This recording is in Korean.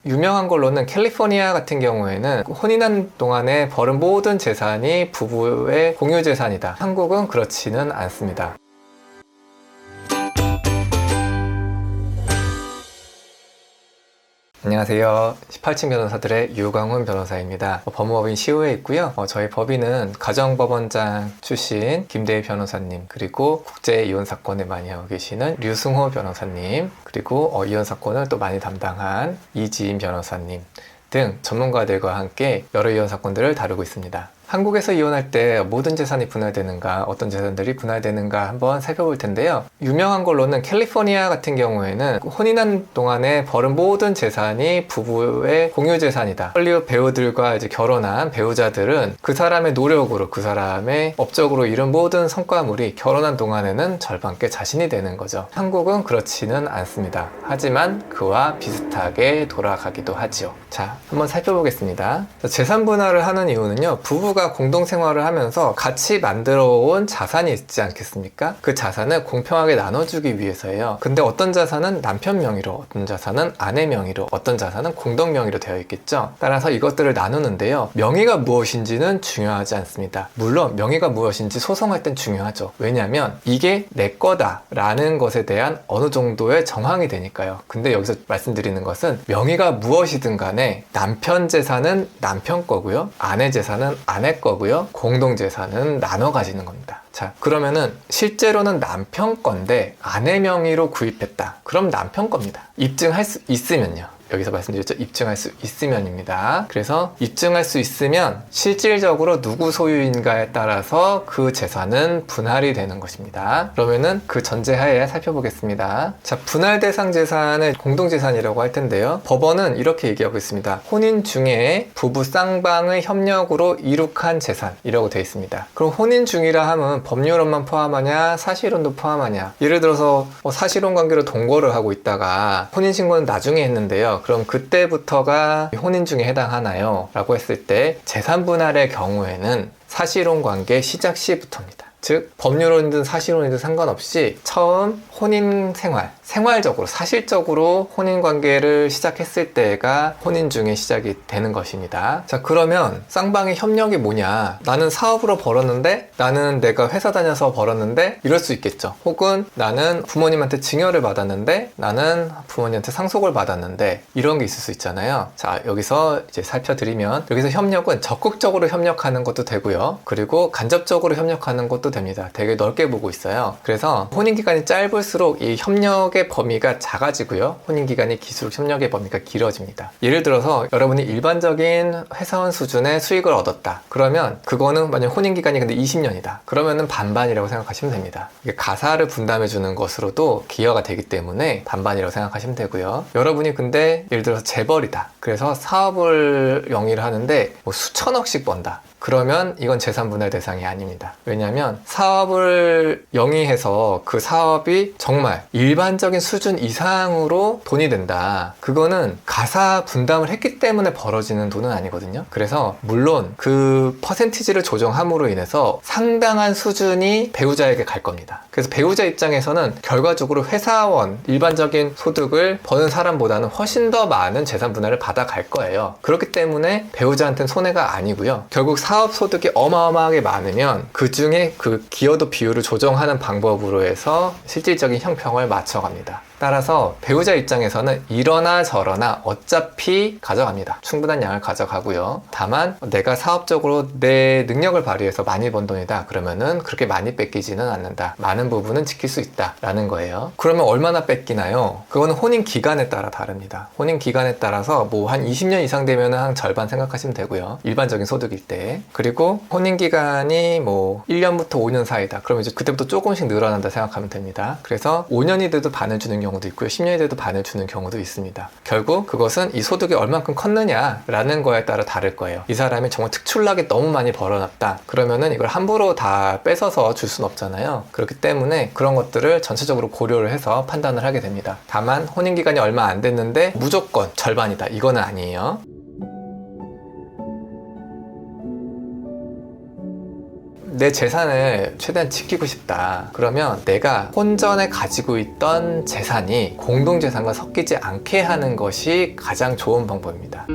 유명한 걸로는 캘리포니아 같은 경우에는 혼인한 동안에 벌은 모든 재산이 부부의 공유 재산이다. 한국은 그렇지는 않습니다. 안녕하세요. 18층 변호사들의 유광훈 변호사입니다. 법무법인 시우에 있고요. 저희 법인은 가정법원장 출신 김대희 변호사님, 그리고 국제이혼 사건을 많이 하고 계시는 류승호 변호사님, 그리고 이혼 사건을 또 많이 담당한 이지인 변호사님 등 전문가들과 함께 여러 이혼 사건들을 다루고 있습니다. 한국에서 이혼할 때 모든 재산이 분할되는가, 어떤 재산들이 분할되는가 한번 살펴볼 텐데요. 유명한 걸로는 캘리포니아 같은 경우에는 혼인한 동안에 벌은 모든 재산이 부부의 공유 재산이다. 헐리우드 배우들과 이제 결혼한 배우자들은 그 사람의 노력으로, 그 사람의 업적으로 이룬 모든 성과물이 결혼한 동안에는 절반께 자신이 되는 거죠. 한국은 그렇지는 않습니다. 하지만 그와 비슷하게 돌아가기도 하죠. 자, 한번 살펴보겠습니다. 재산 분할을 하는 이유는요, 부부가 공동생활을 하면서 같이 만들어온 자산이 있지 않겠습니까? 그 자산을 공평하게 나눠주기 위해서예요. 근데 어떤 자산은 남편 명의로, 어떤 자산은 아내 명의로, 어떤 자산은 공동 명의로 되어 있겠죠. 따라서 이것들을 나누는데요, 명의가 무엇인지는 중요하지 않습니다. 물론 명의가 무엇인지 소송할 땐 중요하죠. 왜냐하면 이게 내 거다 라는 것에 대한 어느 정도의 정황이 되니까요. 근데 여기서 말씀드리는 것은 명의가 무엇이든 간에 남편 재산은 남편 거고요, 아내 재산은 아내 거고요, 공동 재산은 나눠 가지는 겁니다. 자, 그러면은 실제로는 남편 건데 아내 명의로 구입했다. 그럼 남편 겁니다. 입증할 수 있으면요. 여기서 말씀드렸죠. 입증할 수 있으면입니다. 그래서 입증할 수 있으면 실질적으로 누구 소유인가에 따라서 그 재산은 분할이 되는 것입니다. 그러면은 그 전제하에 살펴보겠습니다. 자, 분할 대상 재산을 공동재산이라고 할 텐데요. 법원은 이렇게 얘기하고 있습니다. 혼인 중에 부부 쌍방의 협력으로 이룩한 재산이라고 되어 있습니다. 그럼 혼인 중이라 하면 법률혼만 포함하냐, 사실혼도 포함하냐? 예를 들어서 사실혼 관계로 동거를 하고 있다가 혼인신고는 나중에 했는데요. 그럼 그때부터가 혼인 중에 해당하나요? 라고 했을 때 재산 분할의 경우에는 사실혼 관계 시작 시부터입니다. 즉 법률혼이든 사실혼이든 상관없이 처음 혼인 생활적으로, 사실적으로 혼인관계를 시작했을 때가 혼인 중에 시작이 되는 것입니다. 자, 그러면 쌍방의 협력이 뭐냐? 나는 사업으로 벌었는데, 나는 내가 회사 다녀서 벌었는데, 이럴 수 있겠죠. 혹은 나는 부모님한테 증여를 받았는데, 나는 부모님한테 상속을 받았는데, 이런 게 있을 수 있잖아요. 자, 여기서 이제 살펴드리면, 여기서 협력은 적극적으로 협력하는 것도 되고요, 그리고 간접적으로 협력하는 것도 됩니다. 되게 넓게 보고 있어요. 그래서 혼인기간이 짧을수록 이 협력의 범위가 작아지고요, 혼인기간이 길수록 협력의 범위가 길어집니다. 예를 들어서 여러분이 일반적인 회사원 수준의 수익을 얻었다. 그러면 그거는 만약 혼인기간이 근데 20년이다. 그러면은 반반이라고 생각하시면 됩니다. 이게 가사를 분담해 주는 것으로도 기여가 되기 때문에 반반이라고 생각하시면 되고요. 여러분이 근데 예를 들어서 재벌이다. 그래서 사업을 영위를 하는데 뭐 수천억씩 번다. 그러면 이건 재산분할 대상이 아닙니다. 왜냐하면 사업을 영위해서 그 사업이 정말 일반적인 수준 이상으로 돈이 된다. 그거는 가사 분담을 했기 때문에 벌어지는 돈은 아니거든요. 그래서 물론 그 퍼센티지를 조정함으로 인해서 상당한 수준이 배우자에게 갈 겁니다. 그래서 배우자 입장에서는 결과적으로 회사원, 일반적인 소득을 버는 사람보다는 훨씬 더 많은 재산 분할을 받아갈 거예요. 그렇기 때문에 배우자한테는 손해가 아니고요. 결국 사업 소득이 어마어마하게 많으면 그 중에 그 기여도 비율을 조정하는 방법으로 해서 실질적인 형평을 맞춰갑니다. 따라서 배우자 입장에서는 이러나 저러나 어차피 가져갑니다. 충분한 양을 가져가고요. 다만 내가 사업적으로 내 능력을 발휘해서 많이 번 돈이다. 그러면은 그렇게 많이 뺏기지는 않는다. 많은 부분은 지킬 수 있다 라는 거예요. 그러면 얼마나 뺏기나요? 그거는 혼인 기간에 따라 다릅니다. 혼인 기간에 따라서 뭐 한 20년 이상 되면 한 절반 생각하시면 되고요. 일반적인 소득일 때. 그리고 혼인 기간이 뭐 1년부터 5년 사이다. 그러면 이제 그때부터 조금씩 늘어난다 생각하면 됩니다. 그래서 5년이 돼도 반을 주는 경우도 있고요, 10년이 돼도 반을 주는 경우도 있습니다. 결국 그것은 이 소득이 얼만큼 컸느냐라는 거에 따라 다를 거예요. 이 사람이 정말 특출나게 너무 많이 벌어놨다. 그러면은 이걸 함부로 다 뺏어서 줄 수는 없잖아요. 그렇기 때문에 그런 것들을 전체적으로 고려를 해서 판단을 하게 됩니다. 다만 혼인기간이 얼마 안 됐는데 무조건 절반이다. 이거는 아니에요. 내 재산을 최대한 지키고 싶다. 그러면 내가 혼전에 가지고 있던 재산이 공동재산과 섞이지 않게 하는 것이 가장 좋은 방법입니다.